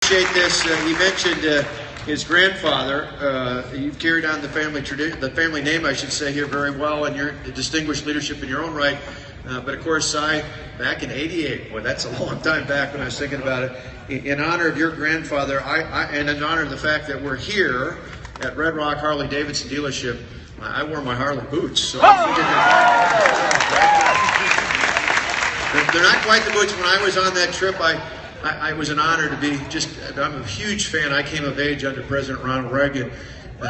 appreciate this. He mentioned his grandfather. You've carried on the family tradition, the family name, I should say, here very well, and your distinguished leadership in your own right. But of course, back in '88, boy, that's a long time back when I was thinking about it. In honor of your grandfather, and in honor of the fact that we're here at Red Rock Harley Davidson dealership, I wore my Harley boots. So they're not quite the boots. When I was on that trip, I was an honor to be I'm a huge fan. I came of age under President Ronald Reagan.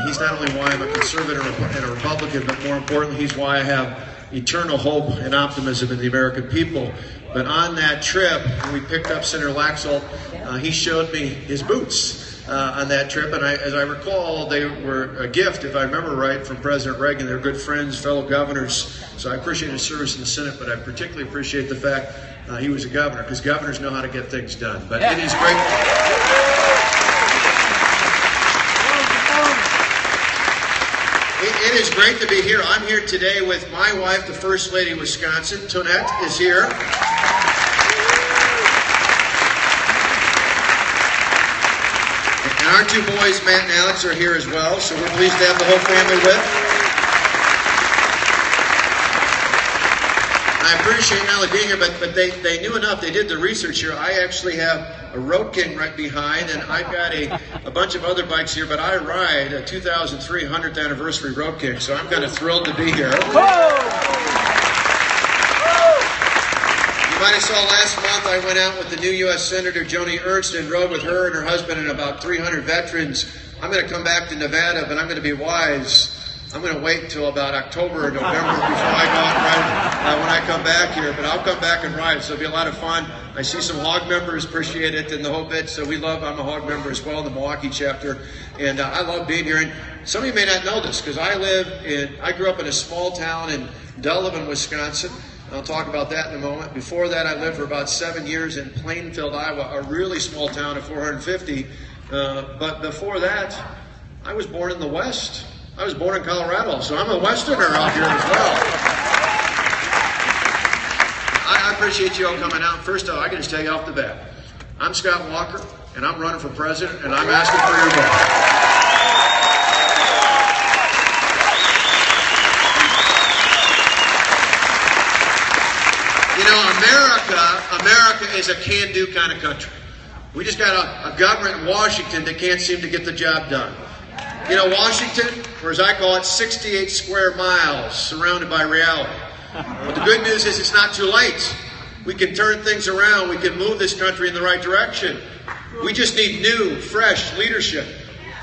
He's not only why I'm a conservative and a Republican, but more importantly, he's why I have eternal hope and optimism in the American people. But on that trip, when we picked up Senator Laxalt, he showed me his boots on that trip. And as I recall, they were a gift, if I remember right, from President Reagan. They're good friends, fellow governors. So I appreciate his service in the Senate, but I particularly appreciate the fact he was a governor, because governors know how to get things done. But it is great. It is great to be here. I'm here today with my wife, the First Lady of Wisconsin. Tonette is here. And our two boys, Matt and Alex, are here as well, so we're pleased to have the whole family with. I appreciate not only being here, but they knew enough. They did the research here. I actually have a Road King right behind, and I've got a bunch of other bikes here, but I ride a 2003 100th anniversary Road King, so I'm kind of thrilled to be here. You might have saw last month I went out with the new U.S. Senator Joni Ernst and rode with her and her husband and about 300 veterans. I'm going to come back to Nevada, but I'm going to be wise. I'm going to wait until about October or November before I go out and ride when I come back here. But I'll come back and ride, so it'll be a lot of fun. I see some Hog members appreciate it and the whole bit, so I'm a Hog member as well, the Milwaukee chapter. And I love being here. And some of you may not know this, because I grew up in a small town in Delavan, Wisconsin. I'll talk about that in a moment. Before that, I lived for about 7 years in Plainfield, Iowa, a really small town of 450. But before that, I was born in the West. I was born in Colorado, so I'm a Westerner out here as well. I appreciate you all coming out. First off, I can just tell you off the bat, I'm Scott Walker, and I'm running for president, and I'm asking for your vote. You know, America is a can-do kind of country. We just got a government in Washington that can't seem to get the job done. You know, Washington, or as I call it, 68 square miles surrounded by reality. But the good news is it's not too late. We can turn things around. We can move this country in the right direction. We just need new, fresh leadership.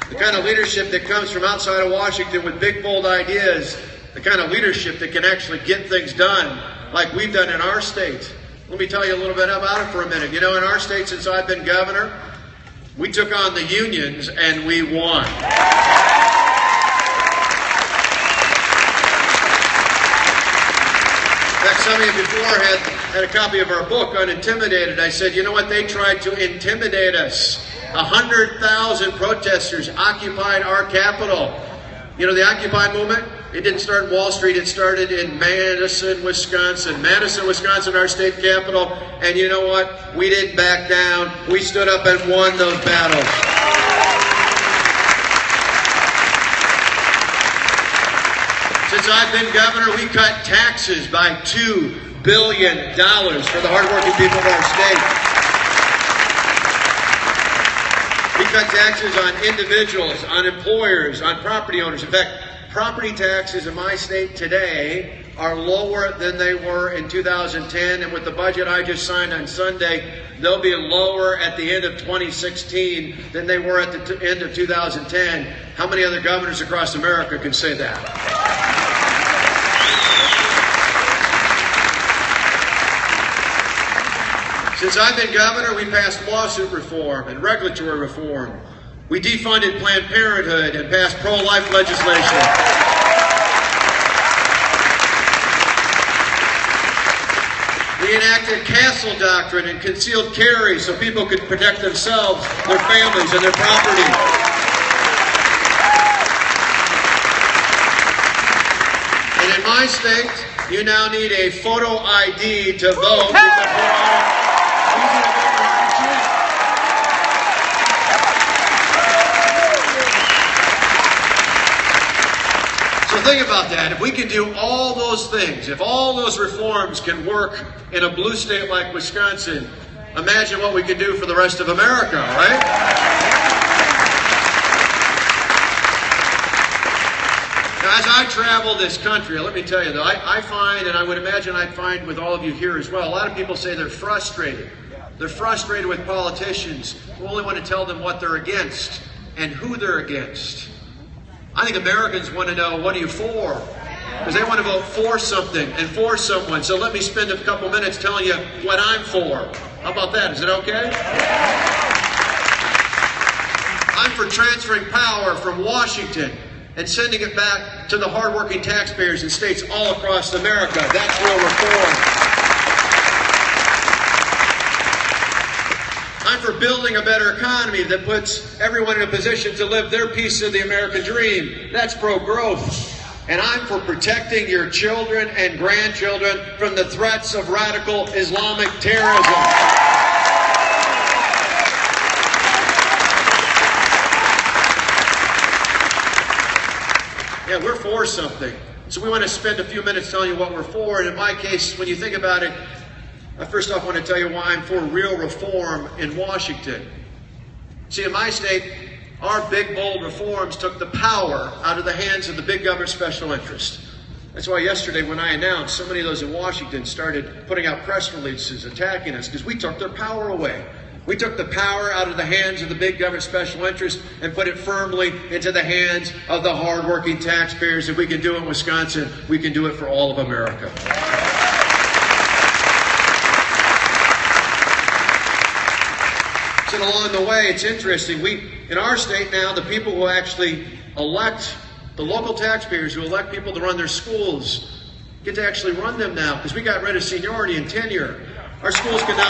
The kind of leadership that comes from outside of Washington with big, bold ideas. The kind of leadership that can actually get things done like we've done in our state. Let me tell you a little bit about it for a minute. You know, in our state, since I've been governor, we took on the unions and we won. In fact, some of you before had a copy of our book, Unintimidated. I said, you know what? They tried to intimidate us. 100,000 protesters occupied our capital. You know, the Occupy movement, it didn't start in Wall Street. It started in Madison, Wisconsin. Madison, Wisconsin, our state capital. And you know what? We didn't back down. We stood up and won those battles. Since I've been governor, we cut taxes by $2 billion for the hardworking people of our state. We cut taxes on individuals, on employers, on property owners. In fact, property taxes in my state today are lower than they were in 2010. And with the budget I just signed on Sunday, they'll be lower at the end of 2016 than they were at the end of 2010. How many other governors across America can say that? Since I've been governor, we passed lawsuit reform and regulatory reform. We defunded Planned Parenthood and passed pro-life legislation. We enacted castle doctrine and concealed carry so people could protect themselves, their families, and their property. And in my state, you now need a photo ID to vote. think about that. If we can do all those things, if all those reforms can work in a blue state like Wisconsin, imagine what we can do for the rest of America, right? Now, as I travel this country, let me tell you, though, I find, and I would imagine I'd find with all of you here as well, a lot of people say they're frustrated. They're frustrated with politicians who only want to tell them what they're against and who they're against. I think Americans want to know, what are you for? Because they want to vote for something and for someone. So let me spend a couple minutes telling you what I'm for. How about that? Is it okay? I'm for transferring power from Washington and sending it back to the hardworking taxpayers in states all across America. That's real reform. I'm for building a better economy that puts everyone in a position to live their piece of the American dream. That's pro-growth. And I'm for protecting your children and grandchildren from the threats of radical Islamic terrorism. Yeah, we're for something. So we want to spend a few minutes telling you what we're for. And in my case, when you think about it, I first off want to tell you why I'm for real reform in Washington. See, in my state, our big, bold reforms took the power out of the hands of the big government special interest. That's why yesterday when I announced, so many of those in Washington started putting out press releases attacking us because we took their power away. We took the power out of the hands of the big government special interest and put it firmly into the hands of the hardworking taxpayers. If we can do it in Wisconsin, we can do it for all of America. And along the way, it's interesting. In our state now, the people who actually elect, the local taxpayers who elect people to run their schools, get to actually run them now because we got rid of seniority and tenure. Our schools can now...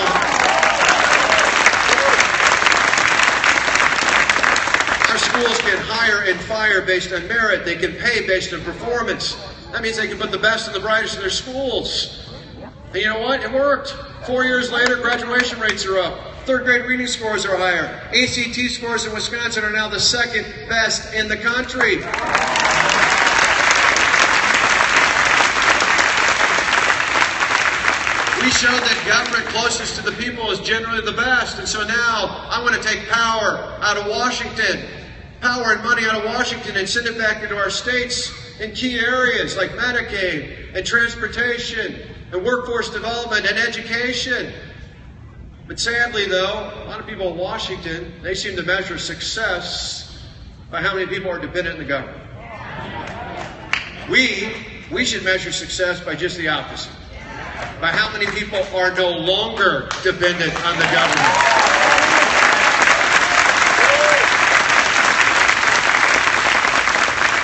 Our schools can hire and fire based on merit. They can pay based on performance. That means they can put the best and the brightest in their schools. And you know what? It worked. 4 years later, graduation rates are up. Third grade reading scores are higher. ACT scores in Wisconsin are now the second best in the country. We showed that government closest to the people is generally the best. And so now I want to take power out of Washington, power and money out of Washington and send it back into our states in key areas like Medicaid and transportation and workforce development and education. But sadly, though, a lot of people in Washington, they seem to measure success by how many people are dependent on the government. We should measure success by just the opposite, by how many people are no longer dependent on the government.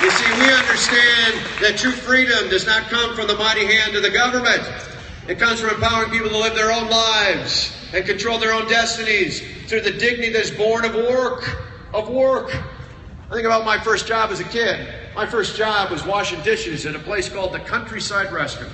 You see, we understand that true freedom does not come from the mighty hand of the government. It comes from empowering people to live their own lives and control their own destinies through the dignity that is born of work. I think about my first job as a kid. My first job was washing dishes at a place called the Countryside Restaurant.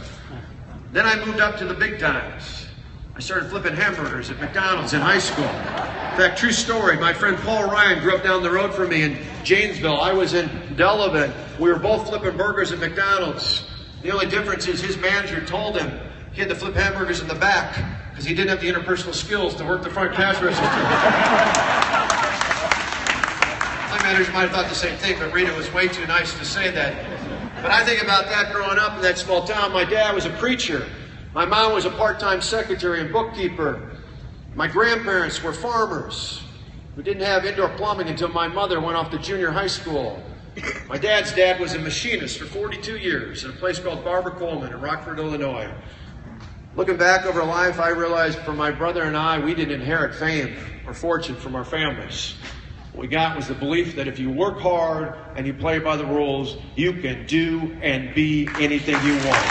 Then I moved up to the big times. I started flipping hamburgers at McDonald's in high school. In fact, true story, my friend Paul Ryan grew up down the road from me in Janesville. I was in Delavan. We were both flipping burgers at McDonald's. The only difference is his manager told him he had to flip hamburgers in the back because he didn't have the interpersonal skills to work the front cash register. My manager might have thought the same thing, but Rita was way too nice to say that. But I think about that growing up in that small town. My dad was a preacher. My mom was a part-time secretary and bookkeeper. My grandparents were farmers. We didn't have indoor plumbing until my mother went off to junior high school. My dad's dad was a machinist for 42 years at a place called Barber Coleman in Rockford, Illinois. Looking back over life, I realized for my brother and I, we didn't inherit fame or fortune from our families. What we got was the belief that if you work hard and you play by the rules, you can do and be anything you want.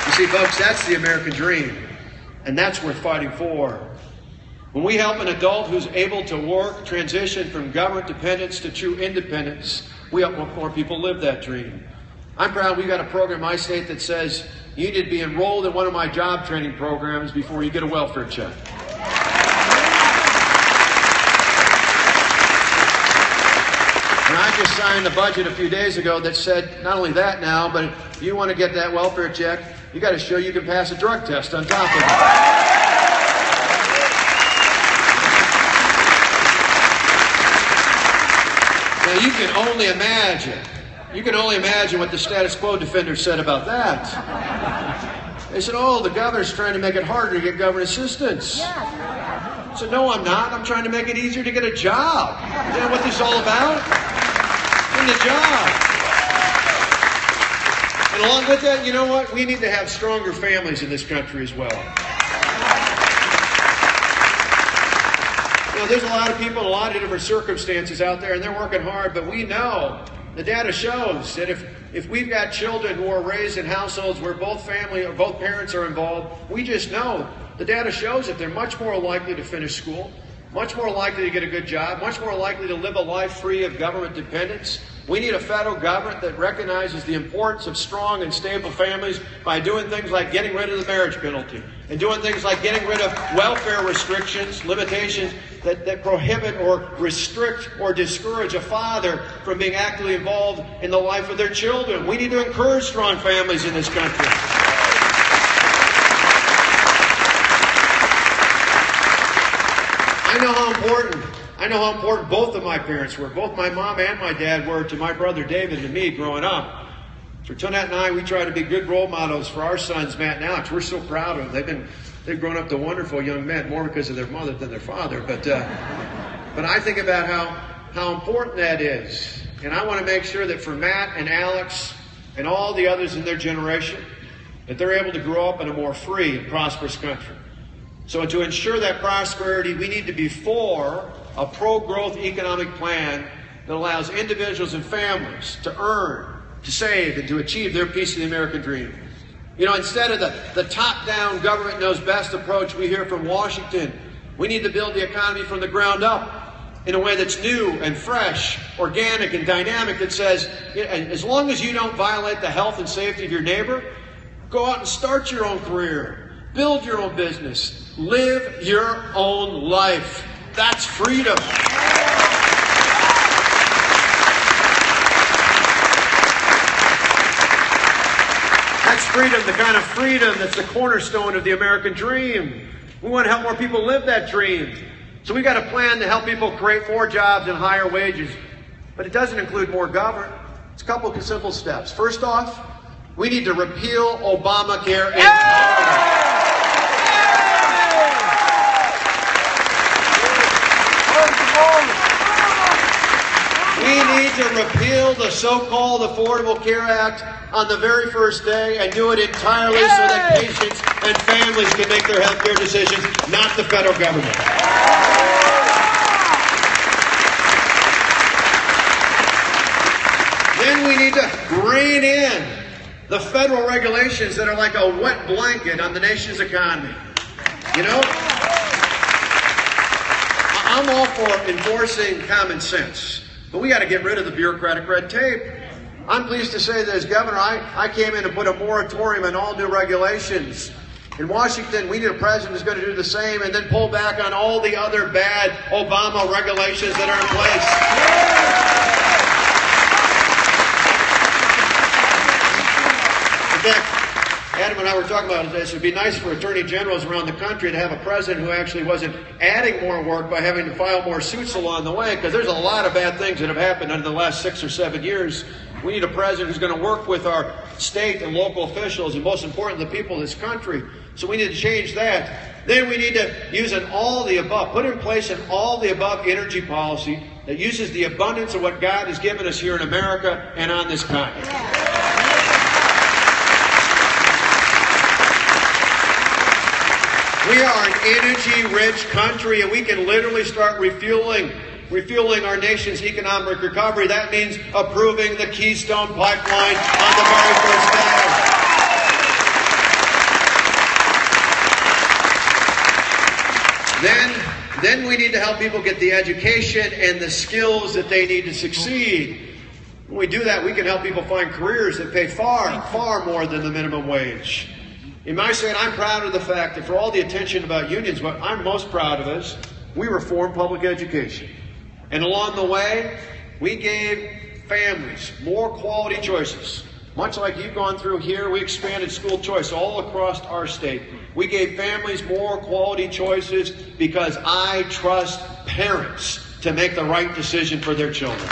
You see, folks, that's the American dream, and that's worth fighting for. When we help an adult who's able to work transition from government dependence to true independence, we help more people live that dream. I'm proud we've got a program in my state that says you need to be enrolled in one of my job training programs before you get a welfare check. I just signed a budget a few days ago that said not only that now, but if you want to get that welfare check, you got to show you can pass a drug test on top of it. Now you can only imagine what the status quo defenders said about that. They said, oh, the governor's trying to make it harder to get government assistance. I said, no, I'm not. I'm trying to make it easier to get a job. Isn't that what this is all about? Getting a job. And along with that, you know what? We need to have stronger families in this country as well. You know, there's a lot of people in a lot of different circumstances out there, and they're working hard, but we know, the data shows that if we've got children who are raised in households where both family or both parents are involved, we just know the data shows that they're much more likely to finish school, much more likely to get a good job, much more likely to live a life free of government dependence. We need a federal government that recognizes the importance of strong and stable families by doing things like getting rid of the marriage penalty and doing things like getting rid of welfare restrictions, limitations that prohibit or restrict or discourage a father from being actively involved in the life of their children. We need to encourage strong families in this country. I know how important both of my parents were. Both my mom and my dad were to my brother David and me growing up. For Tonette and I, we try to be good role models for our sons, Matt and Alex. We're so proud of them. They've grown up to wonderful young men, more because of their mother than their father. But I think about how important that is. And I want to make sure that for Matt and Alex and all the others in their generation, that they're able to grow up in a more free and prosperous country. So to ensure that prosperity, we need to be for a pro-growth economic plan that allows individuals and families to earn, to save, and to achieve their piece of the American dream. You know, instead of the top-down government knows best approach we hear from Washington, we need to build the economy from the ground up in a way that's new and fresh, organic and dynamic, that says, as long as you don't violate the health and safety of your neighbor, go out and start your own career, build your own business, live your own life. That's freedom. That's freedom, the kind of freedom that's the cornerstone of the American dream. We want to help more people live that dream. So we've got a plan to help people create more jobs and higher wages. But it doesn't include more government. It's a couple of simple steps. First off, we need to repeal Obamacare entirely. We need to repeal the so-called Affordable Care Act on the very first day and do it entirely so that patients and families can make their health care decisions, not the federal government. Then we need to rein in the federal regulations that are like a wet blanket on the nation's economy. You know? I'm all for enforcing common sense, but we got to get rid of the bureaucratic red tape. I'm pleased to say that as governor, I came in and put a moratorium on all new regulations. In Washington, we need a president who's going to do the same and then pull back on all the other bad Obama regulations that are in place. In fact, Adam and I were talking about this. It would be nice for attorney generals around the country to have a president who actually wasn't adding more work by having to file more suits along the way, because there's a lot of bad things that have happened in the last 6 or 7 years. We need a president who's going to work with our state and local officials, and most important, the people of this country. So we need to change that. Then we need to use an all-the-above, put in place an all-the-above energy policy that uses the abundance of what God has given us here in America and on this continent. We are an energy-rich country, and we can literally start refueling our nation's economic recovery. That means approving the Keystone Pipeline on the very first day. Then we need to help people get the education and the skills that they need to succeed. When we do that, we can help people find careers that pay far, far more than the minimum wage. In my saying, I'm proud of the fact that for all the attention about unions, what I'm most proud of is we reformed public education. And along the way, We gave families more quality choices. Much like you've gone through here, we expanded school choice all across our state. We gave families more quality choices because I trust parents to make the right decision for their children.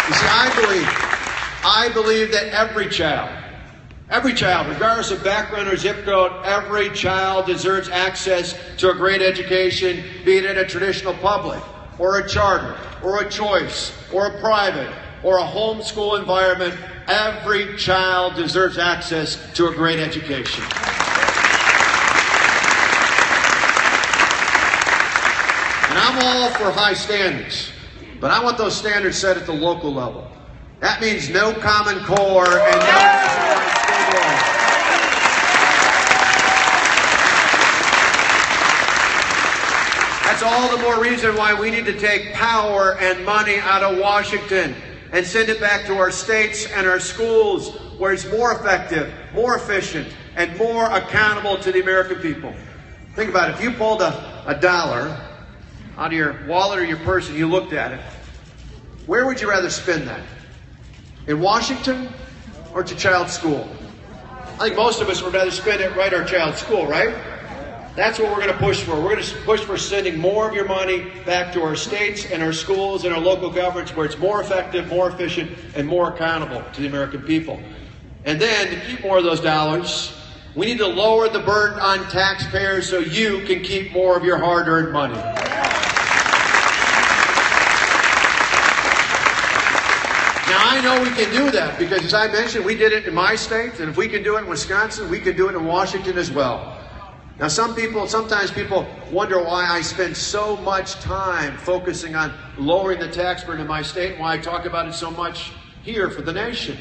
You see, I believe that every child, regardless of background or zip code, every child deserves access to a great education, be it in a traditional public, or a charter, or a choice, or a private, or a homeschool environment. Every child deserves access to a great education. And I'm all for high standards, but I want those standards set at the local level. That means no Common Core and no nationwide school board. That's all the more reason why we need to take power and money out of Washington and send it back to our states and our schools, where it's more effective, more efficient, and more accountable to the American people. Think about it. If you pulled a dollar out of your wallet or your purse and you looked at it, where would you rather spend that? In Washington or at your child's school? I think most of us would rather spend it right at our child's school, right? That's what we're going to push for. We're going to push for sending more of your money back to our states and our schools and our local governments, where it's more effective, more efficient, and more accountable to the American people. And then, to keep more of those dollars, we need to lower the burden on taxpayers so you can keep more of your hard-earned money. Now, I know we can do that because, as I mentioned, we did it in my state, and if we can do it in Wisconsin, we can do it in Washington as well. Now, sometimes people wonder why I spend so much time focusing on lowering the tax burden in my state and why I talk about it so much here for the nation.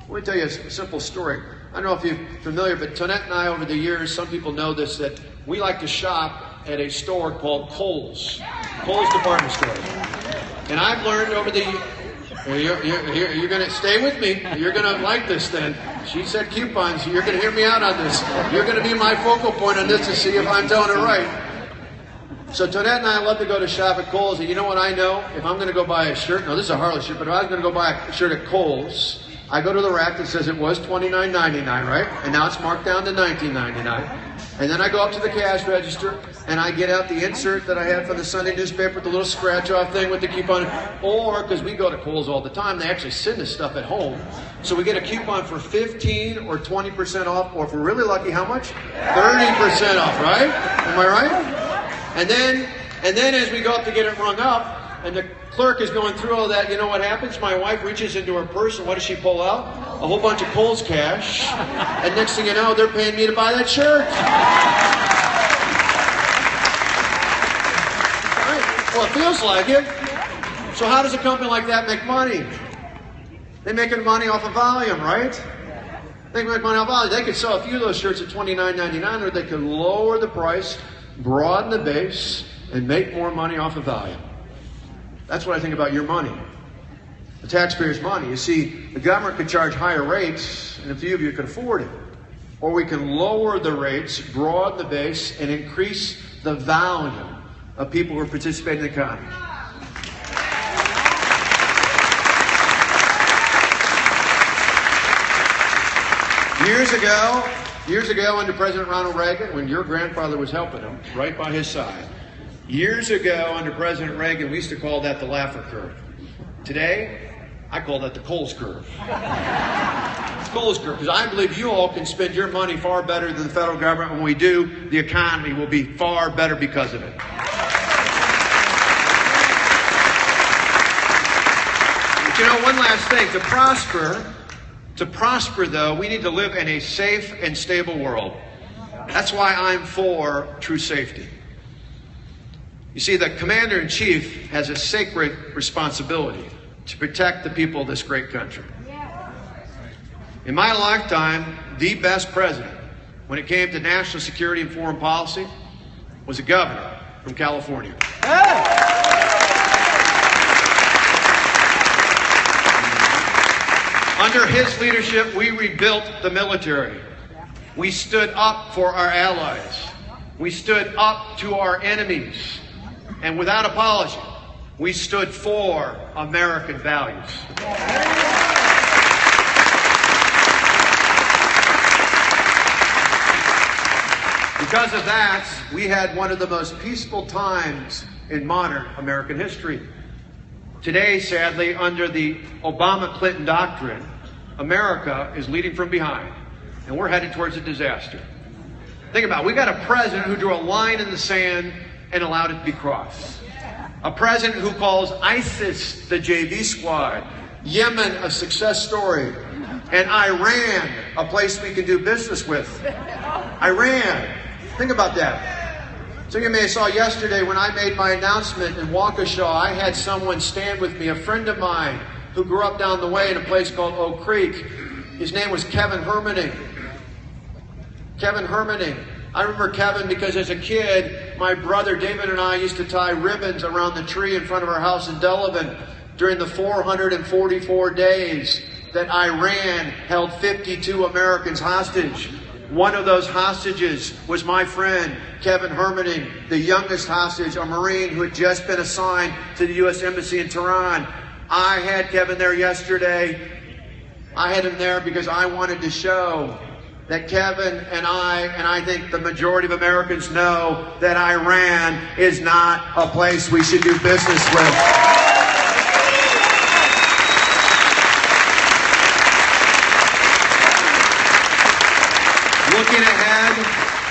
Let me tell you a simple story. I don't know if you're familiar, but Tonette and I, over the years, some people know this, that we like to shop at a store called Kohl's department store. And I've learned over the years, you're going to stay with me. You're going to like this then. She said coupons. You're going to hear me out on this. You're going to be my focal point on this to see if I'm telling it right. So Tonette and I love to go to shop at Kohl's. And you know what I know? If I'm going to go buy a shirt, no, this is a Harley shirt, but if I was going to go buy a shirt at Kohl's, I go to the rack that says it was $29.99, right? And now it's marked down to $19.99. And then I go up to the cash register and I get out the insert that I had from the Sunday newspaper, the little scratch-off thing with the coupon. Or, because we go to Kohl's all the time, they actually send us stuff at home. So we get a coupon for 15 or 20% off, or if we're really lucky, how much? 30% off, right? Am I right? And then as we go up to get it rung up, and the clerk is going through all that, you know what happens? My wife reaches into her purse, and what does she pull out? A whole bunch of Kohl's cash. And next thing you know, they're paying me to buy that shirt. Right? Well, it feels like it. So how does a company like that make money? They're making money off of volume, right? They make money off volume. They could sell a few of those shirts at $29.99, or they could lower the price, broaden the base, and make more money off of volume. That's what I think about your money, the taxpayers' money. You see, the government could charge higher rates, and a few of you could afford it. Or we can lower the rates, broaden the base, and increase the volume of people who are participating in the economy. Years ago, under President Ronald Reagan, when your grandfather was helping him, right by his side, years ago, under President Reagan, we used to call that the Laffer curve. Today, I call that the Kohl's curve. It's Kohl's curve, because I believe you all can spend your money far better than the federal government. When we do, the economy will be far better because of it. But you know, one last thing. To prosper, though, we need to live in a safe and stable world. That's why I'm for true safety. You see, the commander-in-chief has a sacred responsibility to protect the people of this great country. In my lifetime, the best president, when it came to national security and foreign policy, was a governor from California. Under his leadership, we rebuilt the military. We stood up for our allies. We stood up to our enemies, and without apology, we stood for American values. Because of that, we had one of the most peaceful times in modern American history. Today, sadly, under the Obama-Clinton doctrine, America is leading from behind, and we're headed towards a disaster. Think about it. We got a president who drew a line in the sand and allowed it to be crossed. A president who calls ISIS the JV squad, Yemen a success story, and Iran a place we can do business with. Iran. Think about that. So you may have saw yesterday when I made my announcement in Waukesha, I had someone stand with me, a friend of mine who grew up down the way in a place called Oak Creek. His name was Kevin Hermaning. Kevin Hermaning. I remember Kevin because as a kid, my brother David and I used to tie ribbons around the tree in front of our house in Delavan during the 444 days that Iran held 52 Americans hostage. One of those hostages was my friend, Kevin Hermaning, the youngest hostage, a Marine who had just been assigned to the U.S. Embassy in Tehran. I had Kevin there yesterday. I had him there because I wanted to show that Kevin and I think the majority of Americans know that Iran is not a place we should do business with.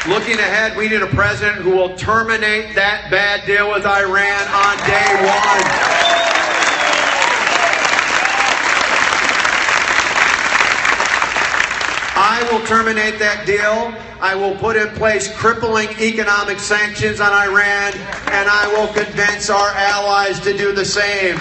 Looking ahead, we need a president who will terminate that bad deal with Iran on day one. I will terminate that deal. I will put in place crippling economic sanctions on Iran, and I will convince our allies to do the same.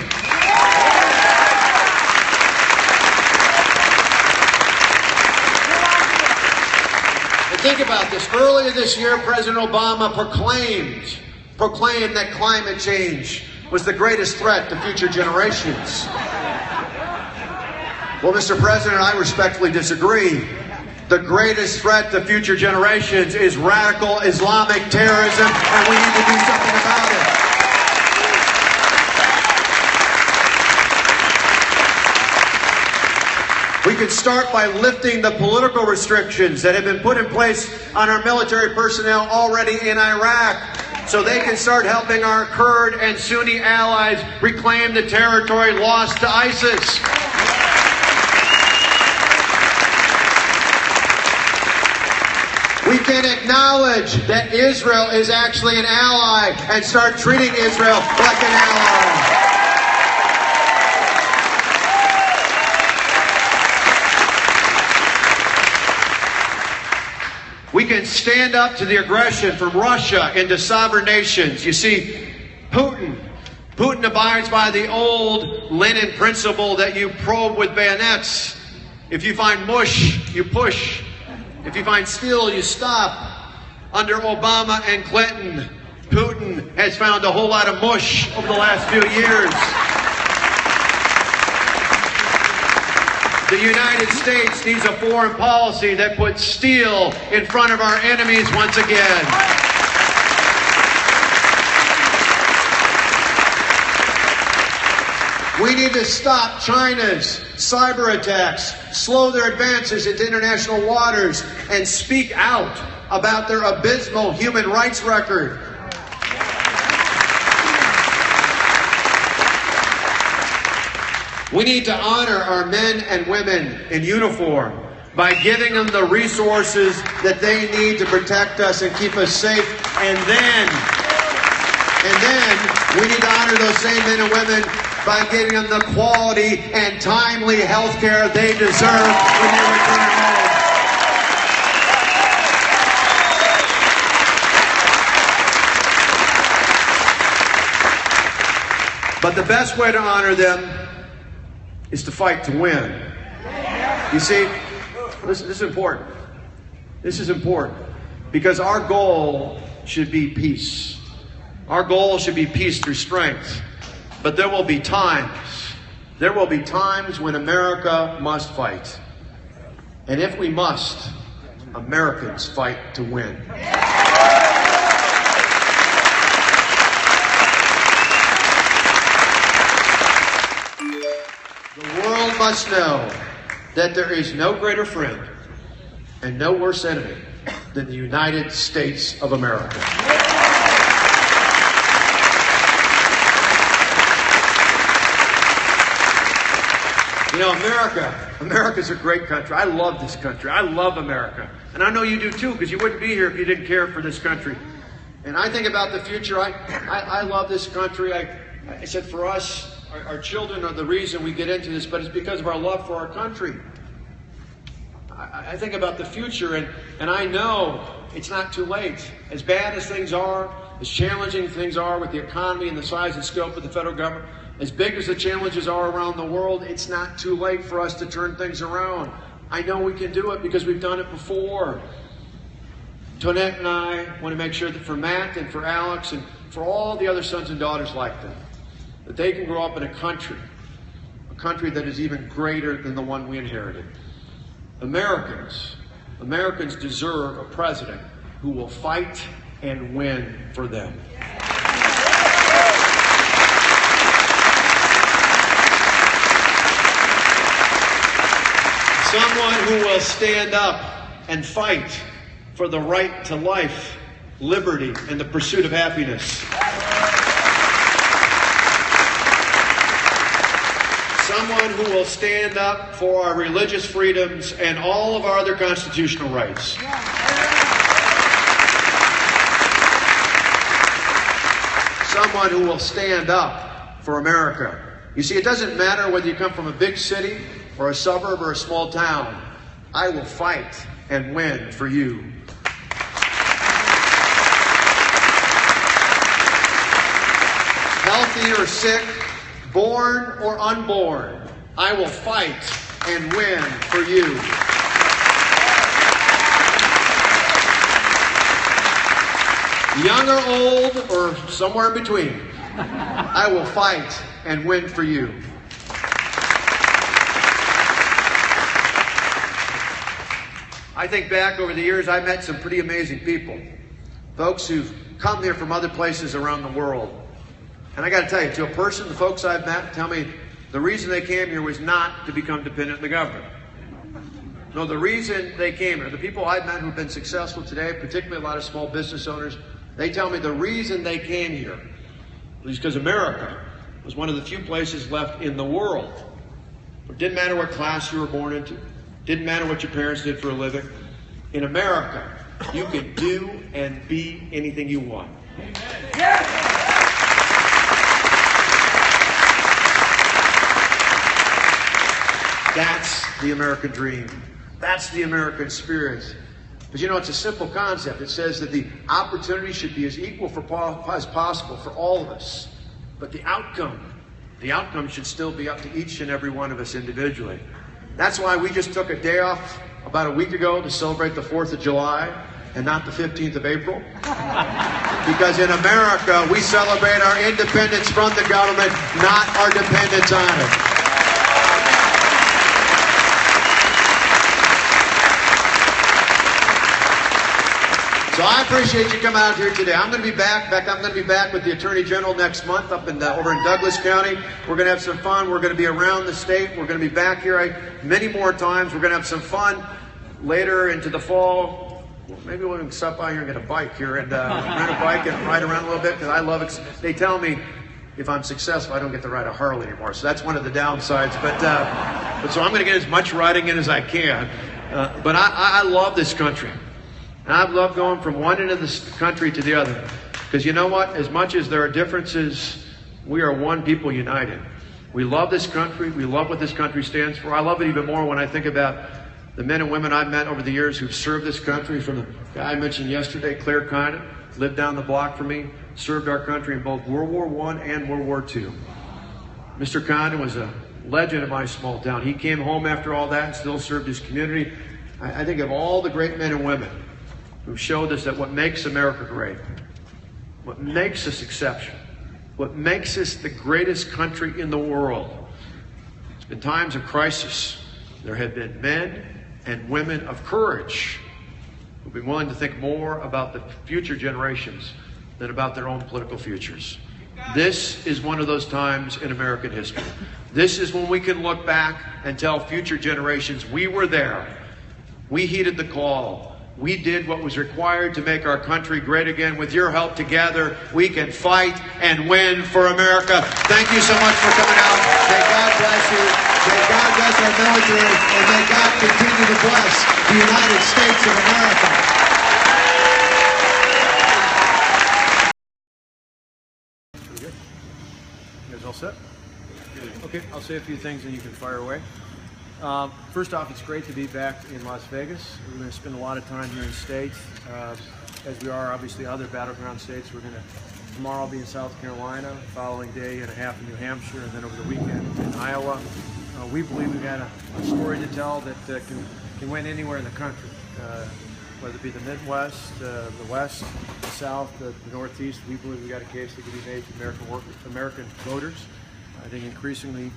Think about this. Earlier this year, President Obama proclaimed that climate change was the greatest threat to future generations. Well, Mr. President, I respectfully disagree. The greatest threat to future generations is radical Islamic terrorism, and we need to do something about it. We can start by lifting the political restrictions that have been put in place on our military personnel already in Iraq, so they can start helping our Kurd and Sunni allies reclaim the territory lost to ISIS. We can acknowledge that Israel is actually an ally and start treating Israel like an ally. We can stand up to the aggression from Russia into sovereign nations. You see, Putin abides by the old Lenin principle that you probe with bayonets. If you find mush, you push. If you find steel, you stop. Under Obama and Clinton, Putin has found a whole lot of mush over the last few years. The United States needs a foreign policy that puts steel in front of our enemies once again. We need to stop China's cyber attacks, slow their advances into international waters, and speak out about their abysmal human rights record. We need to honor our men and women in uniform by giving them the resources that they need to protect us and keep us safe. And then we need to honor those same men and women by giving them the quality and timely health care they deserve when they return home. But the best way to honor them is to fight to win. You see, this is important. This is important because our goal should be peace. Our goal should be peace through strength. But there will be times when America must fight. And if we must, Americans fight to win. must know that there is no greater friend and no worse enemy than the United States of America. You know, America's a great country. I love this country. I love America. And I know you do too, because you wouldn't be here if you didn't care for this country. And I think about the future. I love this country. I said for us, our children are the reason we get into this, but it's because of our love for our country. I think about the future, and I know it's not too late. As bad as things are, as challenging things are with the economy and the size and scope of the federal government, as big as the challenges are around the world, it's not too late for us to turn things around. I know we can do it because we've done it before. Tonette and I want to make sure that for Matt and for Alex and for all the other sons and daughters like them, that they can grow up in a country that is even greater than the one we inherited. Americans deserve a president who will fight and win for them. Someone who will stand up and fight for the right to life, liberty, and the pursuit of happiness. Someone who will stand up for our religious freedoms and all of our other constitutional rights. Someone who will stand up for America. You see, it doesn't matter whether you come from a big city or a suburb or a small town. I will fight and win for you. Healthy or sick, born or unborn, I will fight and win for you. Young or old, or somewhere in between, I will fight and win for you. I think back over the years, I met some pretty amazing people. Folks who've come here from other places around the world. And I got to tell you, to a person, the folks I've met tell me the reason they came here was not to become dependent on the government. No, the reason they came here, the people I've met who've been successful today, particularly a lot of small business owners, they tell me the reason they came here was because America was one of the few places left in the world. It didn't matter what class you were born into. Didn't matter what your parents did for a living. In America, you can do and be anything you want. Amen. That's the American dream. That's the American spirit. But you know, it's a simple concept. It says that the opportunity should be as equal as possible for all of us. But the outcome should still be up to each and every one of us individually. That's why we just took a day off about a week ago to celebrate the 4th of July and not the 15th of April. Because in America, we celebrate our independence from the government, not our dependence on it. So I appreciate you coming out here today. I'm going to be back. I'm going to be back with the Attorney General next month up in over in Douglas County. We're going to have some fun. We're going to be around the state. We're going to be back here many more times. We're going to have some fun later into the fall. Maybe we can stop by here and get a bike here and rent a bike and ride around a little bit, because I love it. They tell me if I'm successful, I don't get to ride a Harley anymore. So that's one of the downsides. But so I'm going to get as much riding in as I can. But I love this country. And I've loved going from one end of the country to the other. Because you know what? As much as there are differences, we are one people united. We love this country. We love what this country stands for. I love it even more when I think about the men and women I've met over the years who've served this country. From the guy I mentioned yesterday, Claire Condon, lived down the block from me, served our country in both World War I and World War II. Mr. Condon was a legend in my small town. He came home after all that and still served his community. I think of all the great men and women who showed us that what makes America great, what makes us exceptional, what makes us the greatest country in the world. It's been times of crisis. There have been men and women of courage who've been willing to think more about the future generations than about their own political futures. This is one of those times in American history. This is when we can look back and tell future generations we were there. We heeded the call. We did what was required to make our country great again. With your help together, we can fight and win for America. Thank you so much for coming out. May God bless you. May God bless our military. And may God continue to bless the United States of America. You guys all set? Okay, I'll say a few things and you can fire away. First off, it's great to be back in Las Vegas. We're going to spend a lot of time here in states, as we are obviously other battleground states. We're going to, tomorrow I'll be in South Carolina, following day and a half in New Hampshire, and then over the weekend in Iowa. We believe we've got a story to tell that can win anywhere in the country, whether it be the Midwest, the West, the South, the Northeast. We believe we've got a case that can be made to American voters. I think increasingly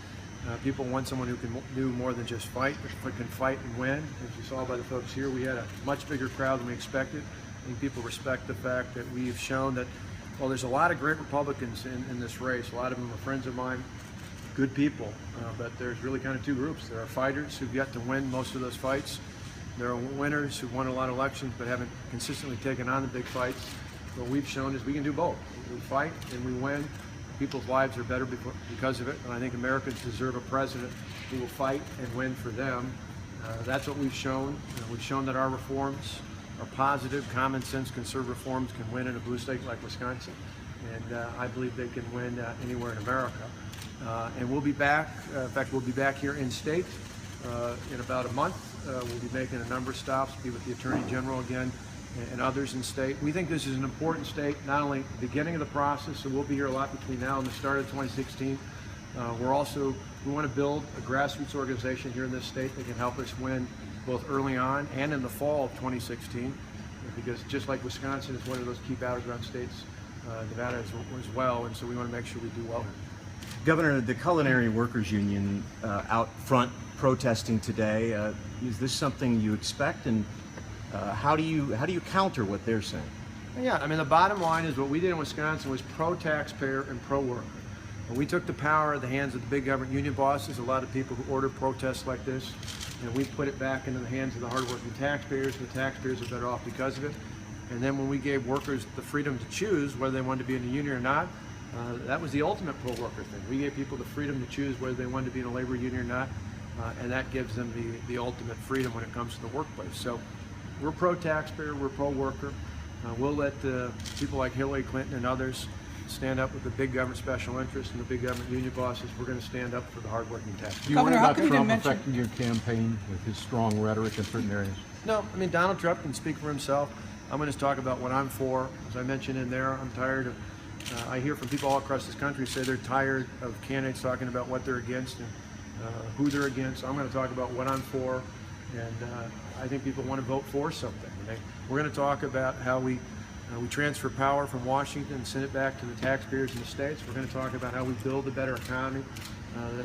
people want someone who can do more than just fight, but can fight and win. As you saw by the folks here, we had a much bigger crowd than we expected. I think people respect the fact that we've shown that, well, there's a lot of great Republicans in this race. A lot of them are friends of mine, good people, but there's really kind of two groups. There are fighters who've yet to win most of those fights. There are winners who've won a lot of elections but haven't consistently taken on the big fights. What we've shown is we can do both. We fight and we win. People's lives are better because of it, and I think Americans deserve a president who will fight and win for them. That's what we've shown. We've shown that our reforms are positive, common sense, conservative reforms can win in a blue state like Wisconsin, and I believe they can win anywhere in America. And we'll be back. In fact, we'll be back here in state in about a month. We'll be making a number of stops, be with the Attorney General again, and others in state. We think this is an important state, not only the beginning of the process, so we'll be here a lot between now and the start of 2016. We want to build a grassroots organization here in this state that can help us win both early on and in the fall of 2016, because just like Wisconsin is one of those key battleground states, Nevada is as well, and so we want to make sure we do well here. Governor, the Culinary Workers Union out front protesting today, is this something you expect, and how do you counter what they're saying? Yeah, I mean, the bottom line is what we did in Wisconsin was pro-taxpayer and pro-worker. When we took the power at the hands of the big government union bosses, a lot of people who ordered protests like this, and we put it back into the hands of the hardworking taxpayers. The taxpayers are better off because of it. And then when we gave workers the freedom to choose whether they wanted to be in a union or not, that was the ultimate pro-worker thing. We gave people the freedom to choose whether they wanted to be in a labor union or not, and that gives them the ultimate freedom when it comes to the workplace. So we're pro-taxpayer, we're pro-worker. We'll let people like Hillary Clinton and others stand up with the big government special interests and the big government union bosses. We're going to stand up for the hardworking taxpayer. Do you worry about Trump affecting your campaign with his strong rhetoric in certain areas? No, I mean, Donald Trump can speak for himself. I'm going to talk about what I'm for. As I mentioned in there, I'm tired of, I hear from people all across this country say they're tired of candidates talking about what they're against and who they're against. I'm going to talk about what I'm for, and I think people want to vote for something. We're going to talk about how we transfer power from Washington and send it back to the taxpayers in the states. We're going to talk about how we build a better economy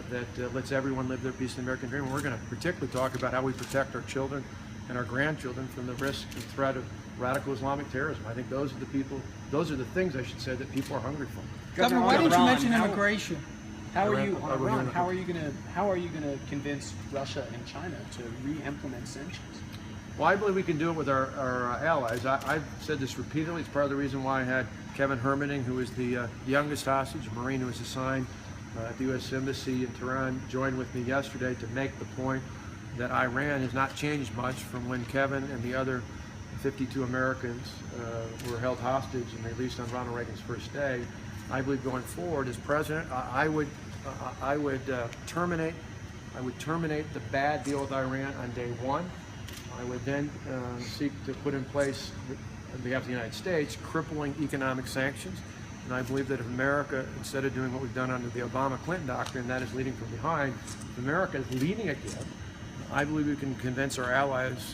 that lets everyone live their piece of the American dream. And we're going to particularly talk about how we protect our children and our grandchildren from the risk and threat of radical Islamic terrorism. I think those are the things I should say that people are hungry for. Governor, why didn't you mention immigration? How are you going to convince Russia and China to re-implement sanctions? Well, I believe we can do it with our allies. I've said this repeatedly. It's part of the reason why I had Kevin Hermaning, who is the youngest hostage, a Marine who was assigned at the U.S. Embassy in Tehran, joined with me yesterday to make the point that Iran has not changed much from when Kevin and the other 52 Americans were held hostage and released on Ronald Reagan's first day. I believe going forward as president, I would terminate the bad deal with Iran on day one. I would then seek to put in place, on behalf of the United States, crippling economic sanctions. And I believe that if America, instead of doing what we've done under the Obama-Clinton doctrine, that is leading from behind, if America is leading again, I believe we can convince our allies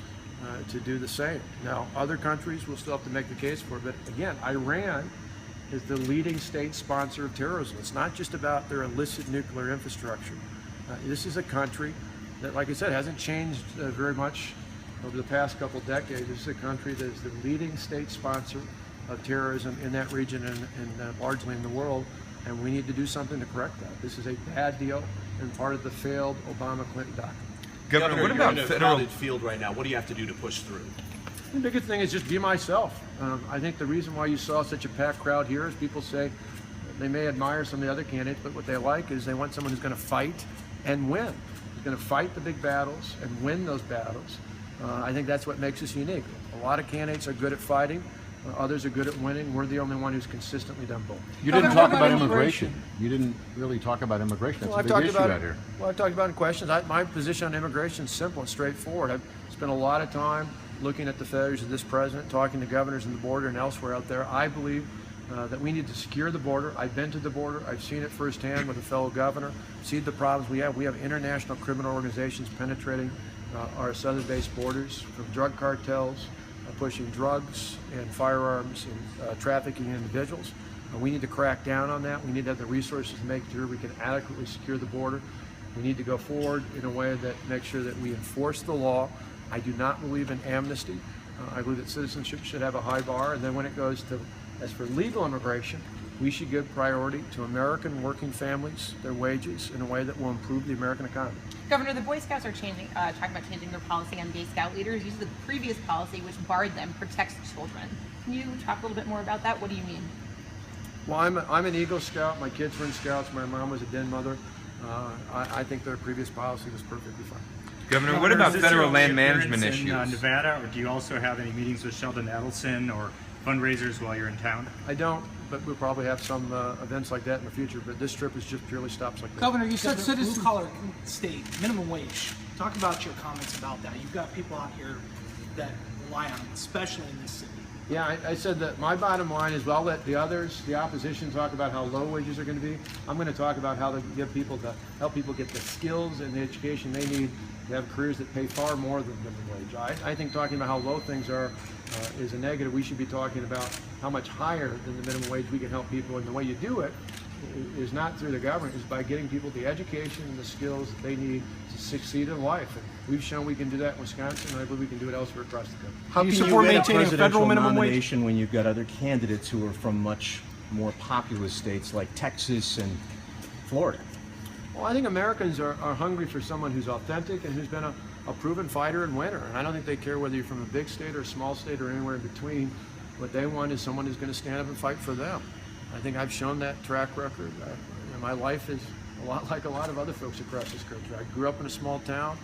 to do the same. Now, other countries will still have to make the case for it, but again, Iran is the leading state sponsor of terrorism. It's not just about their illicit nuclear infrastructure. This is a country that, like I said, hasn't changed very much over the past couple of decades. This is a country that is the leading state sponsor of terrorism in that region and largely in the world. and we need to do something to correct that. This is a bad deal and part of the failed Obama-Clinton doctrine. Governor, what about you're in a federal? crowded field right now. What do you have to do to push through? The biggest thing is just be myself. I think the reason why you saw such a packed crowd here is people say they may admire some of the other candidates, but what they like is they want someone who's going to fight and win. Who's going to fight the big battles and win those battles. I think that's what makes us unique. A lot of candidates are good at fighting. Others are good at winning. We're the only one who's consistently done both. You didn't talk about immigration. You didn't really talk about immigration. That's a big issue out here. Well, I talked about it in questions. My position on immigration is simple and straightforward. I've spent a lot of time looking at the failures of this president, talking to governors on the border and elsewhere out there. I believe that we need to secure the border. I've been to the border. I've seen it firsthand with a fellow governor, seen the problems we have. We have international criminal organizations penetrating our southern-based borders, from drug cartels, pushing drugs and firearms and trafficking individuals. We need to crack down on that. We need to have the resources to make sure we can adequately secure the border. We need to go forward in a way that makes sure that we enforce the law. I do not believe in amnesty. I believe that citizenship should have a high bar, and then when it goes to, as for legal immigration, we should give priority to American working families, their wages, in a way that will improve the American economy. Governor, the Boy Scouts are talking about changing their policy on gay scout leaders. Using the previous policy, which barred them, protects children. Can you talk a little bit more about that? What do you mean? Well, I'm an Eagle Scout. My kids were in Scouts. My mom was a den mother. I think their previous policy was perfectly fine. Governor, what about federal land management issues? In Nevada, or do you also have any meetings with Sheldon Adelson or fundraisers while you're in town? I don't, but we'll probably have some events like that in the future. But this trip is just purely stops like that. Governor, you said blue collar state, minimum wage. Talk about your comments about that. You've got people out here that rely on it, especially in this city. Yeah, I said that my bottom line is, well, I'll let the others, the opposition, talk about how low wages are going to be. I'm going to talk about how to give people to help people get the skills and the education they need to have careers that pay far more than minimum wage. I think talking about how low things are is a negative. We should be talking about how much higher than the minimum wage we can help people, and the way you do it is not through the government, is by getting people the education and the skills that they need to succeed in life. And we've shown we can do that in Wisconsin, and I believe we can do it elsewhere across the country. How Do you can you support win a maintaining a presidential federal minimum wage? nomination when you've got other candidates who are from much more populous states like Texas and Florida? Well, I think Americans are hungry for someone who's authentic and who's been a proven fighter and winner. And I don't think they care whether you're from a big state or a small state or anywhere in between. What they want is someone who's going to stand up and fight for them. I think I've shown that track record. My life is a lot like a lot of other folks across this country. I grew up in a small town,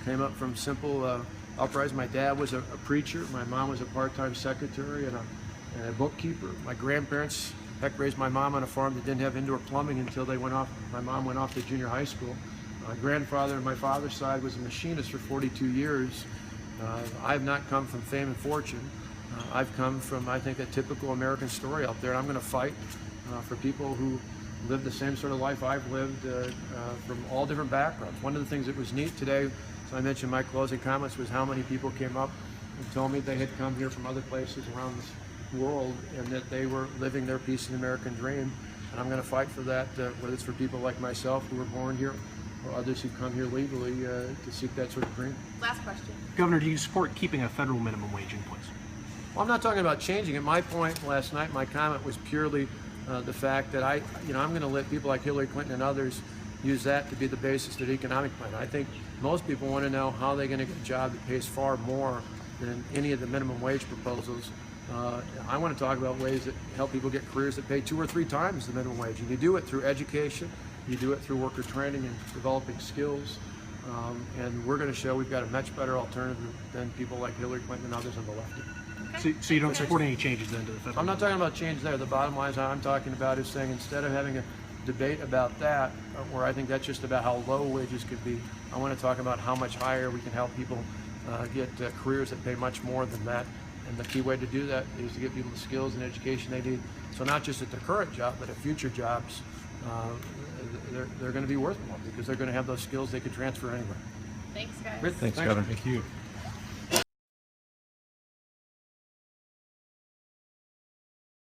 came up from simple uprising. My dad was a preacher. My mom was a part-time secretary and a bookkeeper. My grandparents, heck, raised my mom on a farm that didn't have indoor plumbing until they went off. My mom went off to junior high school. My grandfather on my father's side was a machinist for 42 years. I've not come from fame and fortune. I've come from, I think, a typical American story out there. And I'm going to fight for people who live the same sort of life I've lived from all different backgrounds. One of the things that was neat today, so I mentioned in my closing comments, was how many people came up and told me they had come here from other places around this world and that they were living their piece of the American dream. And I'm going to fight for that, whether it's for people like myself who were born here or others who come here legally to seek that sort of dream. Last question. Governor, do you support keeping a federal minimum wage in place? Well, I'm not talking about changing it. My point last night, my comment was purely the fact that I'm going to let people like Hillary Clinton and others use that to be the basis of their economic plan. I think most people want to know how they're going to get a job that pays far more than any of the minimum wage proposals. I want to talk about ways that help people get careers that pay 2 or 3 times the minimum wage. And you do it through education, you do it through worker training and developing skills. And we're going to show we've got a much better alternative than people like Hillary Clinton and others on the left. So you don't support any changes then to the federal? I'm not talking about change there. The bottom line is I'm talking about is saying instead of having a debate about that, where I think that's just about how low wages could be, I want to talk about how much higher we can help people get careers that pay much more than that. And the key way to do that is to give people the skills and education they need. So not just at their current job, but at future jobs, they're going to be worth more because they're going to have those skills they could transfer anywhere. Thanks, guys. Thanks, Governor. Thank you.